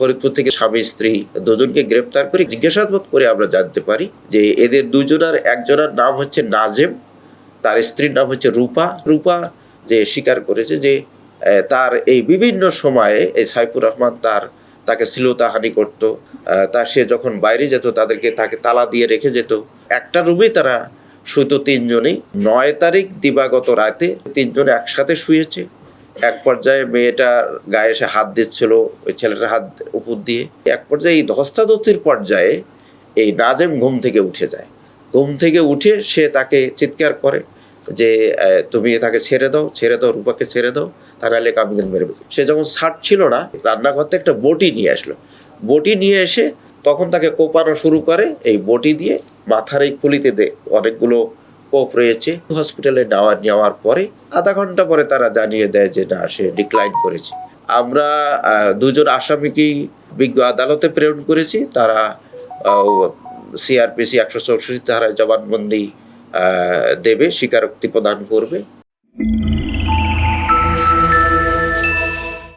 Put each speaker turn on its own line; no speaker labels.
ফরিদপুর থেকে স্বামী স্ত্রী দুজনকে গ্রেপ্তার করে জিজ্ঞাসাবাদ করে আমরা জানতে পারি যে এদের দুজনের একজনের নাম হচ্ছে নাজেম, তার স্ত্রীর নাম হচ্ছে রূপা। রূপা যে স্বীকার করেছে যে তার এই বিভিন্ন সময়ে এই সাইফুর রহমান তাকে শ্লীলতাহানি করতো। সে যখন বাইরে যেত তাকে তালা দিয়ে রেখে যেত। একটা রুমেই তারা শুধু তিনজনেই। 9 তারিখ দিবাগত রাতে তিনজনে একসাথে শুয়েছে। এক পর্যায়ে মেয়েটার গায়ে এসে হাত দিচ্ছিল, ওই ছেলেটার হাত উপর দিয়ে। এক পর্যায়ে এই ধস্তাধস্তির পর্যায়ে এই নাজেম ঘুম থেকে উঠে যায়। ঘুম থেকে উঠে সে তাকে চিৎকার করে যে তুমি তাকে ছেড়ে দাও, রূপাকে ছেড়ে দাও, তা নাহলে আমি কিন্তু মেরে ফেলবো। সে যখন ছাড়ছিল না, রান্নাঘর থেকে একটা বটি নিয়ে আসলো। বটি নিয়ে এসে তখন তাকে কোপানো শুরু করে। এই বটি দিয়ে মাথার এই খুলিতে অনেকগুলো কোপ রয়েছে। হসপিটালে নেওয়ার পরে আধা ঘন্টা পরে তারা জানিয়ে দেয় যে না, সে ডিক্লাইন করেছে। আমরা দুজন আসামিকেই বিজ্ঞ আদালতে প্রেরণ করেছি। তারা সিআরপিসি 164 ধারায় জবানবন্দি দেবে, স্বীকারোক্তি প্রদান করবে।